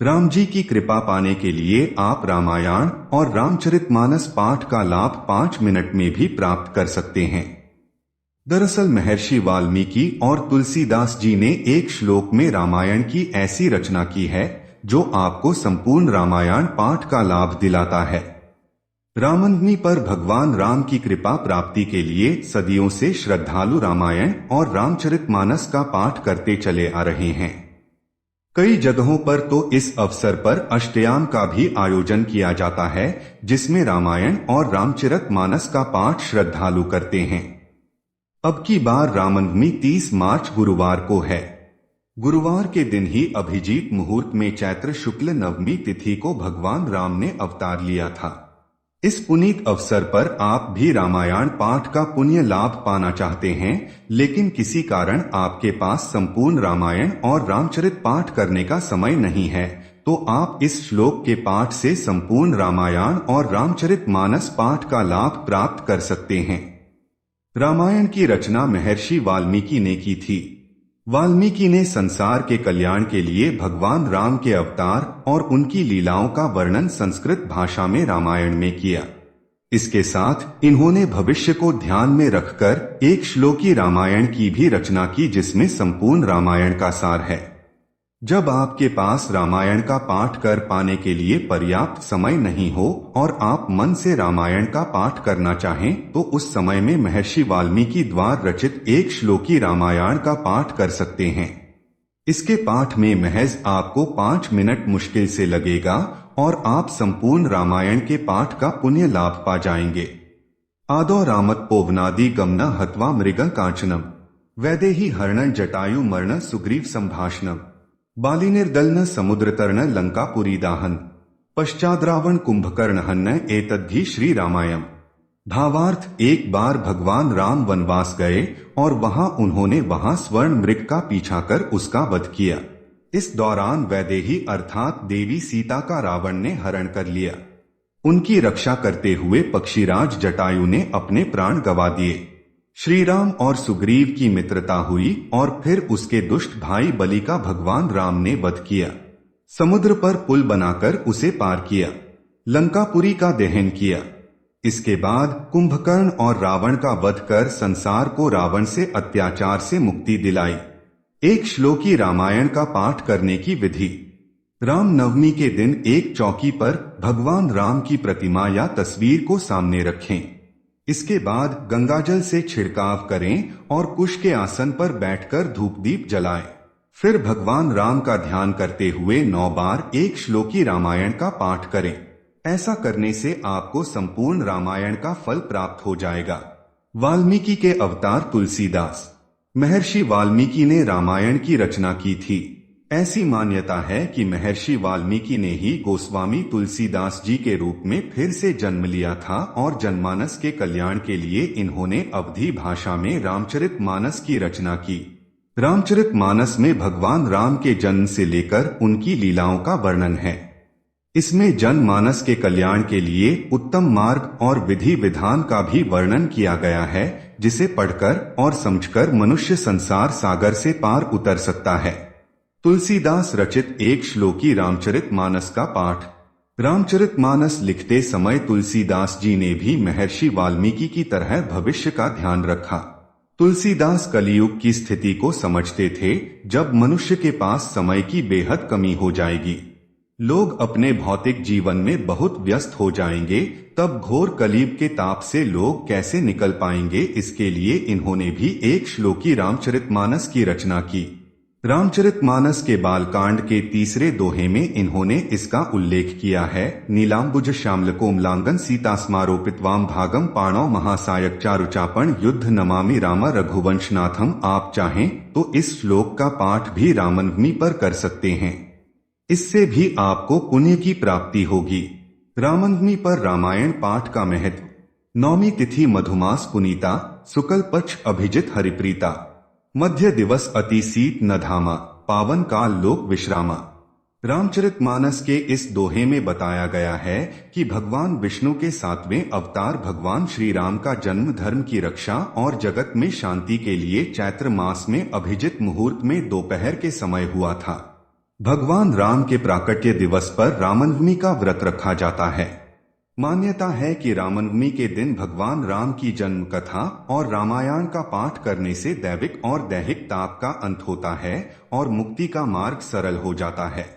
राम जी की कृपा पाने के लिए आप रामायण और रामचरितमानस पाठ का लाभ 5 मिनट में भी प्राप्त कर सकते हैं। दरअसल महर्षि वाल्मीकि और तुलसीदास जी ने एक श्लोक में रामायण की ऐसी रचना की है जो आपको संपूर्ण रामायण पाठ का लाभ दिलाता है। रामनवमी पर भगवान राम की कृपा प्राप्ति के लिए सदियों से श्रद्धालु रामायण और रामचरितमानस का पाठ करते चले आ रहे हैं। कई जगहों पर तो इस अवसर पर अष्टयाम का भी आयोजन किया जाता है, जिसमें रामायण और रामचरितमानस का पाठ श्रद्धालु करते हैं। अब की बार रामनवमी 30 मार्च गुरुवार को है। गुरुवार के दिन ही अभिजीत मुहूर्त में चैत्र शुक्ल नवमी तिथि को भगवान राम ने अवतार लिया था। इस पुनीत अवसर पर आप भी रामायण पाठ का पुण्य लाभ पाना चाहते हैं, लेकिन किसी कारण आपके पास संपूर्ण रामायण और रामचरित पाठ करने का समय नहीं है, तो आप इस श्लोक के पाठ से संपूर्ण रामायण और रामचरितमानस पाठ का लाभ प्राप्त कर सकते हैं। रामायण की रचना महर्षि वाल्मीकि ने की थी। वाल्मीकि ने संसार के कल्याण के लिए भगवान राम के अवतार और उनकी लीलाओं का वर्णन संस्कृत भाषा में रामायण में किया। इसके साथ इन्होंने भविष्य को ध्यान में रखकर एक श्लोकी रामायण की भी रचना की, जिसमें संपूर्ण रामायण का सार है। जब आपके पास रामायण का पाठ कर पाने के लिए पर्याप्त समय नहीं हो और आप मन से रामायण का पाठ करना चाहें, तो उस समय में महर्षि वाल्मीकि द्वारा रचित एक श्लोकी रामायण का पाठ कर सकते हैं। इसके पाठ में महज आपको 5 मिनट मुश्किल से लगेगा और आप संपूर्ण रामायण के पाठ का पुण्य लाभ पा जाएंगे। आदौ रामत पोवनादि गमन हत्वा मृग कांचनम वैदेही हरण जटायु मर्ण सुग्रीव संभाषणम बालिनिर्दलन समुद्र तरण लंकापुरी दाहन पश्चाद्रावण कुंभकर्ण हन्न एतद्धि श्री रामायण। भावार्थ, एक बार भगवान राम वनवास गए और उन्होंने स्वर्ण मृग का पीछा कर उसका वध किया। इस दौरान वैदेही अर्थात देवी सीता का रावण ने हरण कर लिया। उनकी रक्षा करते हुए पक्षीराज जटायु ने अपने प्राण गंवा दिए। श्री राम और सुग्रीव की मित्रता हुई और फिर उसके दुष्ट भाई बलि का भगवान राम ने वध किया। समुद्र पर पुल बनाकर उसे पार किया। लंकापुरी का दहन किया। इसके बाद कुंभकर्ण और रावण का वध कर संसार को रावण से अत्याचार से मुक्ति दिलाई। एक श्लोकी रामायण का पाठ करने की विधि। राम नवमी के दिन एक चौकी पर भगवान राम की प्रतिमा या तस्वीर को सामने रखें। इसके बाद गंगाजल से छिड़काव करें और कुश के आसन पर बैठकर धूप दीप जलाएं। फिर भगवान राम का ध्यान करते हुए 9 बार एक श्लोकी रामायण का पाठ करें। ऐसा करने से आपको संपूर्ण रामायण का फल प्राप्त हो जाएगा। वाल्मीकि के अवतार तुलसीदास। महर्षि वाल्मीकि ने रामायण की रचना की थी। ऐसी मान्यता है कि महर्षि वाल्मीकि ने ही गोस्वामी तुलसीदास जी के रूप में फिर से जन्म लिया था और जनमानस के कल्याण के लिए इन्होंने अवधी भाषा में रामचरितमानस की रचना की। रामचरितमानस में भगवान राम के जन्म से लेकर उनकी लीलाओं का वर्णन है। इसमें जनमानस के कल्याण के लिए उत्तम मार्ग और विधि विधान का भी वर्णन किया गया है, जिसे पढ़कर और समझकर मनुष्य संसार सागर से पार उतर सकता है। तुलसीदास रचित एक श्लोकी रामचरितमानस का पाठ। रामचरितमानस लिखते समय तुलसीदास जी ने भी महर्षि वाल्मीकि की तरह भविष्य का ध्यान रखा। तुलसीदास कलियुग की स्थिति को समझते थे, जब मनुष्य के पास समय की बेहद कमी हो जाएगी, लोग अपने भौतिक जीवन में बहुत व्यस्त हो जाएंगे, तब घोर कलयुग के ताप से लोग कैसे निकल पाएंगे, इसके लिए इन्होंने भी एक श्लोकी रामचरितमानस की रचना की। रामचरितमानस के बालकांड के 3 दोहे में इन्होंने इसका उल्लेख किया है। नीलांबुज श्यामलकोमलांगन सीतास्मारोपितवाम भागम पाणौ महासायक चारुचापण युद्ध नमामि राम रघुवंशनाथम। आप चाहें तो इस श्लोक का पाठ भी रामनवमी पर कर सकते हैं। इससे भी आपको पुण्य की प्राप्ति होगी। रामनवमी पर रामायण पाठ का महत्व। नौमी तिथि मधुमास पुनीता, शुक्ल पक्ष अभिजित हरिप्रीता, मध्य दिवस अति शीत न धामा, पावन काल लोक विश्रामा। रामचरितमानस के इस दोहे में बताया गया है कि भगवान विष्णु के 7वें अवतार भगवान श्री राम का जन्म धर्म की रक्षा और जगत में शांति के लिए चैत्र मास में अभिजित मुहूर्त में दोपहर के समय हुआ था। भगवान राम के प्राकट्य दिवस पर रामनवमी का व्रत रखा जाता है। मान्यता है कि रामनवमी के दिन भगवान राम की जन्म कथा और रामायण का पाठ करने से दैविक और दैहिक ताप का अंत होता है और मुक्ति का मार्ग सरल हो जाता है।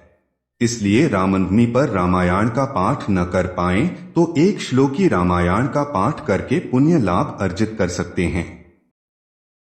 इसलिए रामनवमी पर रामायण का पाठ न कर पाएं तो एक श्लोकी रामायण का पाठ करके पुण्य लाभ अर्जित कर सकते हैं।